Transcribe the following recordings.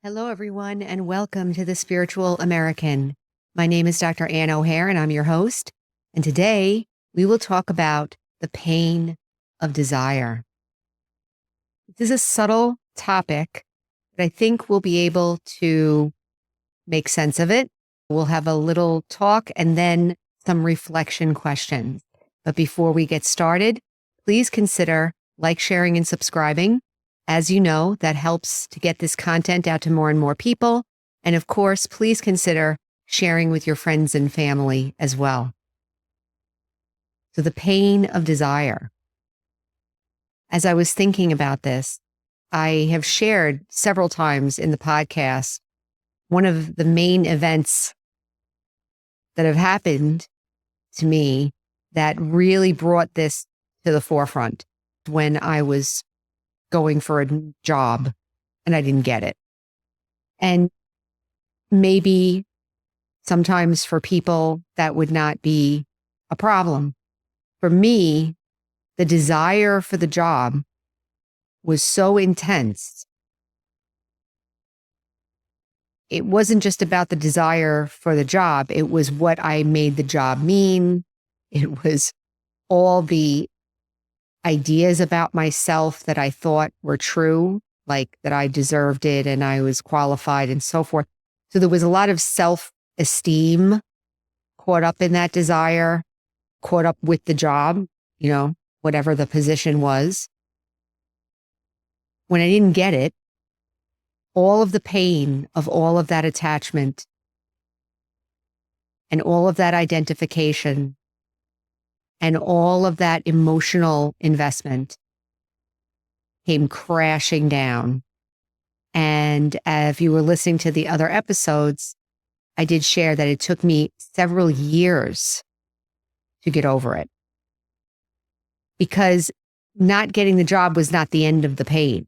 Hello, everyone, and welcome to The Spiritual American. My name is Dr. Ann O'Hare, and I'm your host. And today we will talk about the pain of desire. This is a subtle topic, but I think we'll be able to make sense of it. We'll have a little talk and then some reflection questions. But before we get started, please consider sharing, and subscribing. As you know, that helps to get this content out to more and more people. And of course, please consider sharing with your friends and family as well. So the pain of desire. As I was thinking about this, I have shared several times in the podcast, one of the main events that have happened to me that really brought this to the forefront when I was going for a job and I didn't get it. And maybe sometimes for people that would not be a problem. For me, the desire for the job was so intense. It wasn't just about the desire for the job. It was what I made the job mean. It was all the ideas about myself that I thought were true, like that I deserved it and I was qualified and so forth. So there was a lot of self-esteem caught up in that desire, caught up with the job, whatever the position was. When I didn't get it, all of the pain of all of that attachment and all of that identification and all of that emotional investment came crashing down. And if you were listening to the other episodes, I did share that it took me several years to get over it. Because not getting the job was not the end of the pain.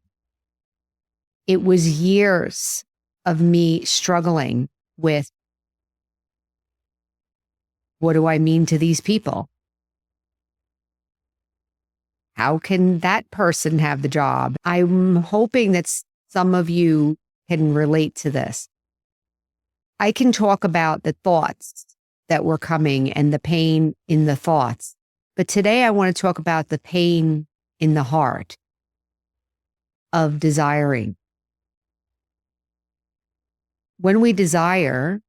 It was years of me struggling with, what do I mean to these people? How can that person have the job? I'm hoping that some of you can relate to this. I can talk about the thoughts that were coming and the pain in the thoughts. But today I want to talk about the pain in the heart of desiring. When we desire,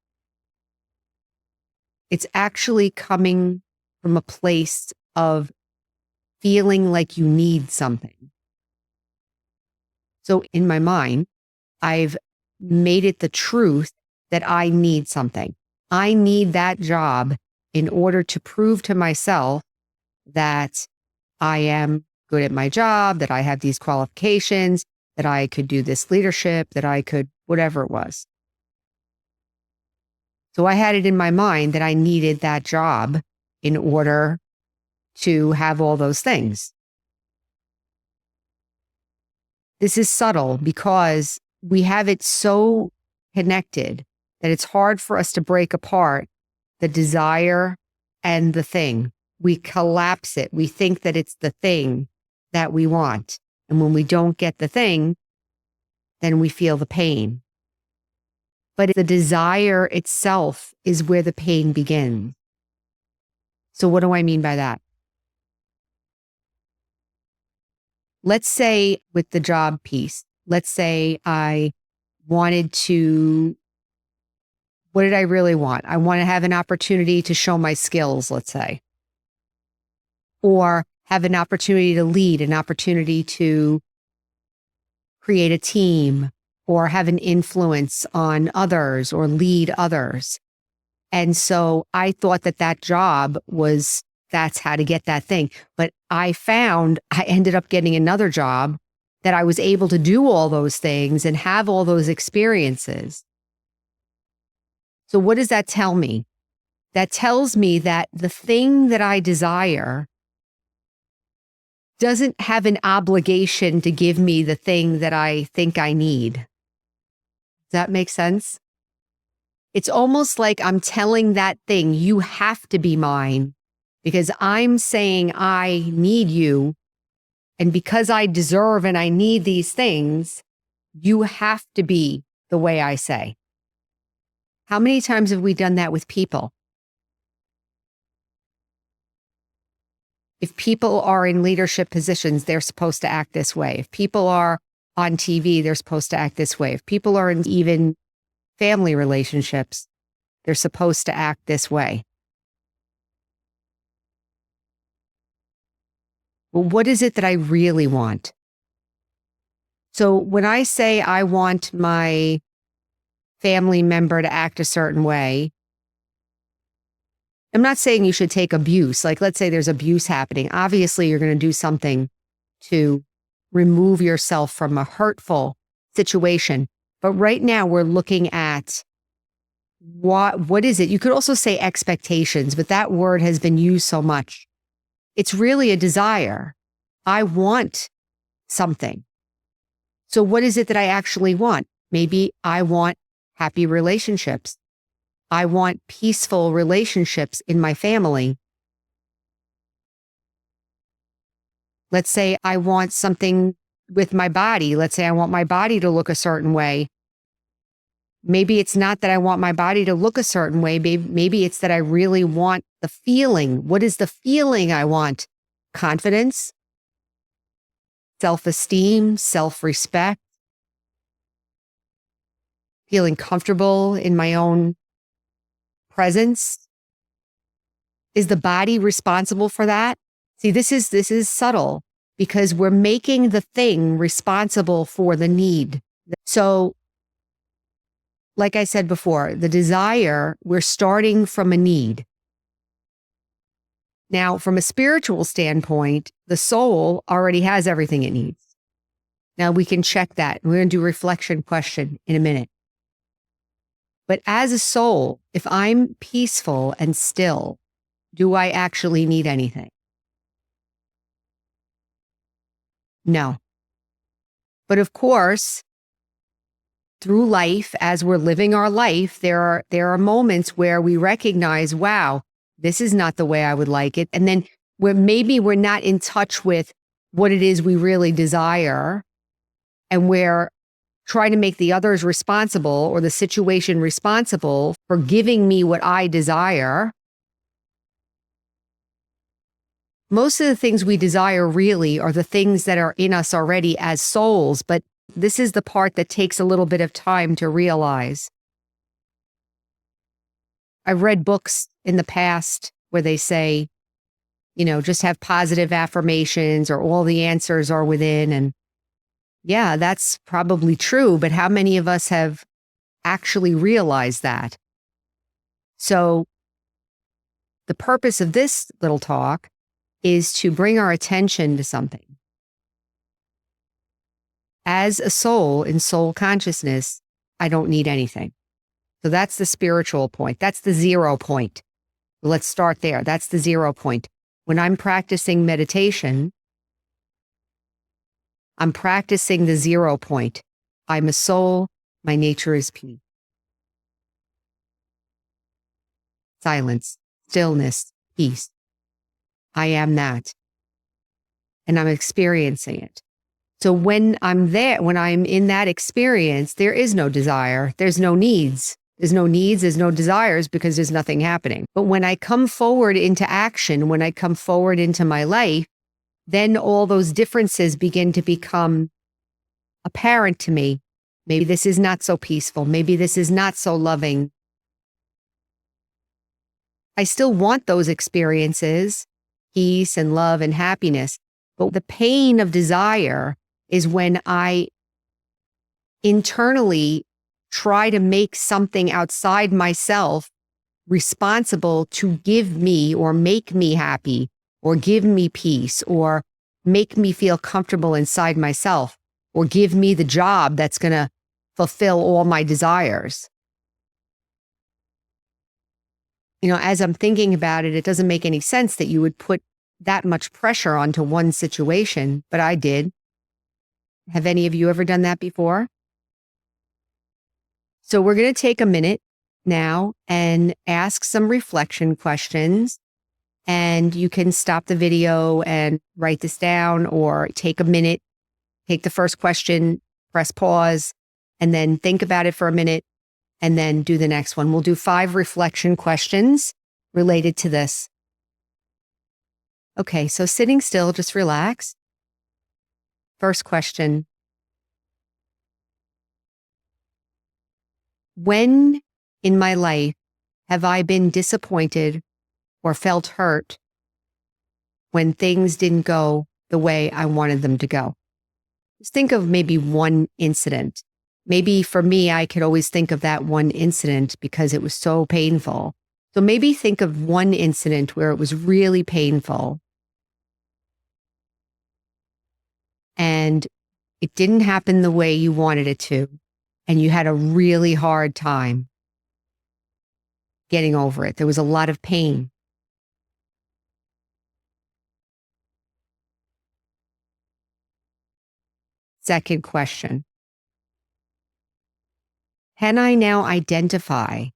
it's actually coming from a place of feeling like you need something. So in my mind, I've made it the truth that I need something. I need that job in order to prove to myself that I am good at my job, that I have these qualifications, that I could do this leadership, that I could, whatever it was. So I had it in my mind that I needed that job in order to have all those things. This is subtle because we have it so connected that it's hard for us to break apart the desire and the thing. We collapse it. We think that it's the thing that we want. And when we don't get the thing, then we feel the pain. But the desire itself is where the pain begins. So what do I mean by that? Let's say with the job piece, let's say I wanted to, what did I really want? I want to have an opportunity to show my skills, let's say, or have an opportunity to lead, an opportunity to create a team, or have an influence on others or lead others. And so I thought that job was, that's how to get that thing. But I ended up getting another job that I was able to do all those things and have all those experiences. So what does that tell me? That tells me that the thing that I desire doesn't have an obligation to give me the thing that I think I need. Does that make sense? It's almost like I'm telling that thing, you have to be mine, because I'm saying I need you. And because I deserve and I need these things, you have to be the way I say. How many times have we done that with people? If people are in leadership positions, they're supposed to act this way. If people are on TV, they're supposed to act this way. If people are in even family relationships, they're supposed to act this way. Well, what is it that I really want? So when I say I want my family member to act a certain way, I'm not saying you should take abuse. Like, let's say there's abuse happening. Obviously, you're going to do something to remove yourself from a hurtful situation. But right now, we're looking at what is it? You could also say expectations, but that word has been used so much. It's really a desire. I want something. So what is it that I actually want? Maybe I want happy relationships. I want peaceful relationships in my family. Let's say I want something with my body. Let's say I want my body to look a certain way. Maybe it's not that I want my body to look a certain way. Maybe it's that I really want the feeling. What is the feeling I want? Confidence, self-esteem, self-respect, feeling comfortable in my own presence. Is the body responsible for that? See, this is subtle because we're making the thing responsible for the need. So, like I said before, the desire, we're starting from a need. Now, from a spiritual standpoint, the soul already has everything it needs. Now, we can check that. We're going to do a reflection question in a minute. But as a soul, if I'm peaceful and still, do I actually need anything? No. But of course, through life, as we're living our life, there are moments where we recognize, wow, this is not the way I would like it. And then maybe we're not in touch with what it is we really desire, and we're trying to make the others responsible or the situation responsible for giving me what I desire. Most of the things we desire really are the things that are in us already as souls, but this is the part that takes a little bit of time to realize. I've read books in the past where they say, just have positive affirmations or all the answers are within. And yeah, that's probably true, but how many of us have actually realized that? So the purpose of this little talk is to bring our attention to something. As a soul in soul consciousness, I don't need anything. So that's the spiritual point. That's the 0 point. Let's start there. That's the 0 point. When I'm practicing meditation, I'm practicing the 0 point. I'm a soul. My nature is peace. Silence, stillness, peace. I am that. And I'm experiencing it. So when I'm there, when I'm in that experience, there is no desire. There's no needs. There's no needs. There's no desires because there's nothing happening. But when I come forward into action, when I come forward into my life, then all those differences begin to become apparent to me. Maybe this is not so peaceful. Maybe this is not so loving. I still want those experiences, peace and love and happiness. But the pain of desire is when I internally try to make something outside myself responsible to give me or make me happy or give me peace or make me feel comfortable inside myself or give me the job that's going to fulfill all my desires. As I'm thinking about it, it doesn't make any sense that you would put that much pressure onto one situation, but I did. Have any of you ever done that before? So we're going to take a minute now and ask some reflection questions. And you can stop the video and write this down or take a minute, take the first question, press pause, and then think about it for a minute and then do the next one. We'll do 5 reflection questions related to this. Okay, so sitting still, just relax. First question. When in my life have I been disappointed or felt hurt when things didn't go the way I wanted them to go? Just think of maybe one incident. Maybe for me, I could always think of that one incident because it was so painful. So maybe think of one incident where it was really painful and it didn't happen the way you wanted it to, and you had a really hard time getting over it. There was a lot of pain. Second question. Can I now identify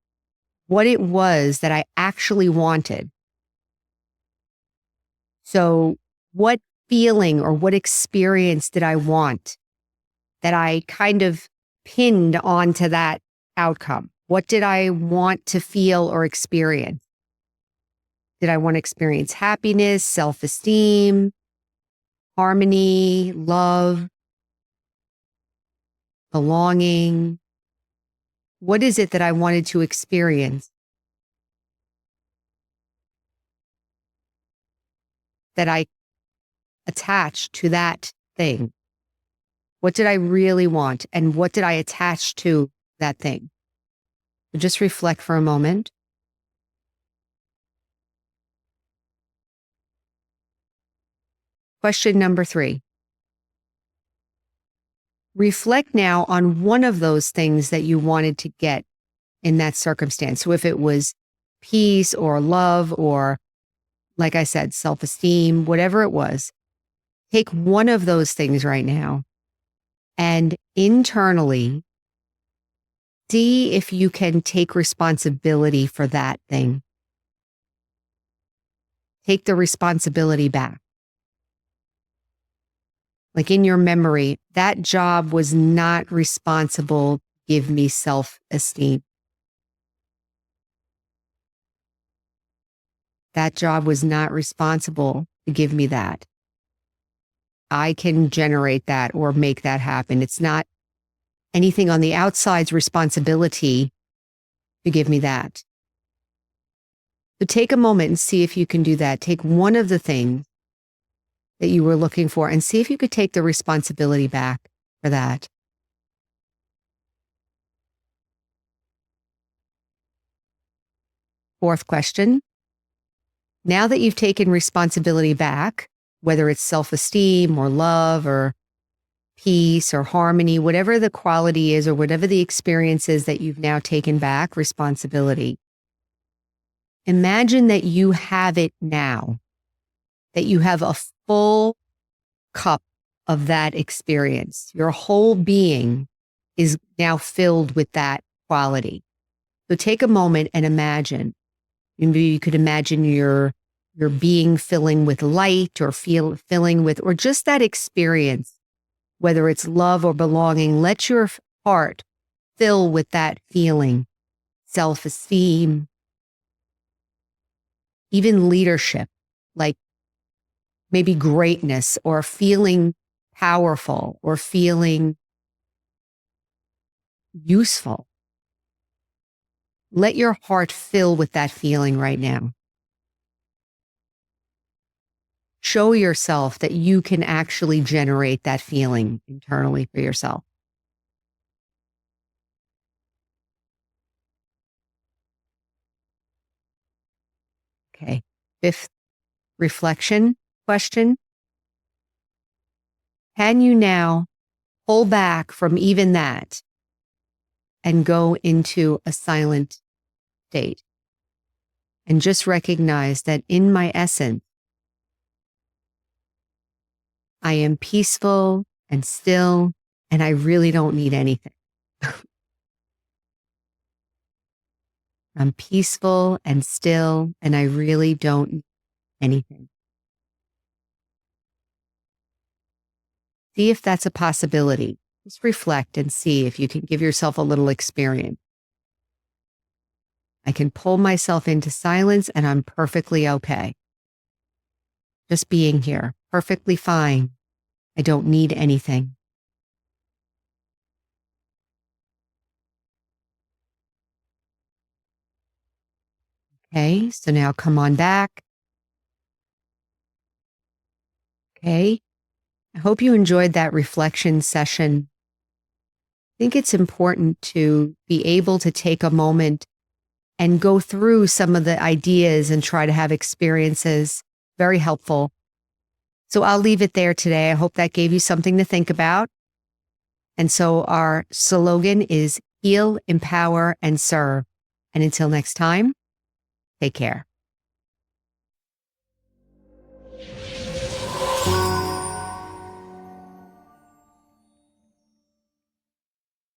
what it was that I actually wanted? So what feeling or what experience did I want that I kind of pinned onto that outcome? What did I want to feel or experience? Did I want to experience happiness, self-esteem, harmony, love, belonging? What is it that I wanted to experience that I attached to that thing? What did I really want? And what did I attach to that thing? So just reflect for a moment. Question number 3. Reflect now on one of those things that you wanted to get in that circumstance. So if it was peace or love or, like I said, self-esteem, whatever it was, take one of those things right now and internally see if you can take responsibility for that thing. Take the responsibility back. Like in your memory, that job was not responsible to give me self-esteem. That job was not responsible to give me that. I can generate that or make that happen. It's not anything on the outside's responsibility to give me that. So take a moment and see if you can do that. Take one of the things that you were looking for and see if you could take the responsibility back for that. Fourth question. Now that you've taken responsibility back, whether it's self-esteem or love or peace or harmony, whatever the quality is or whatever the experience is that you've now taken back responsibility, imagine that you have it now, that you have a full cup of that experience. Your whole being is now filled with that quality. So take a moment and imagine. Maybe you could imagine your being filling with light or filling with, or just that experience, whether it's love or belonging. Let your heart fill with that feeling, self-esteem, even leadership, like maybe greatness or feeling powerful or feeling useful. Let your heart fill with that feeling right now. Show yourself that you can actually generate that feeling internally for yourself. Okay. 5th reflection question. Can you now pull back from even that and go into a silent state? And just recognize that in my essence, I am peaceful and still, and I really don't need anything. I'm peaceful and still, and I really don't need anything. See if that's a possibility. Just reflect and see if you can give yourself a little experience. I can pull myself into silence and I'm perfectly okay. Just being here, perfectly fine. I don't need anything. Okay, so now come on back. Okay, I hope you enjoyed that reflection session. I think it's important to be able to take a moment and go through some of the ideas and try to have experiences. Very helpful. So I'll leave it there today. I hope that gave you something to think about. And so our slogan is heal, empower, and serve. And until next time, take care.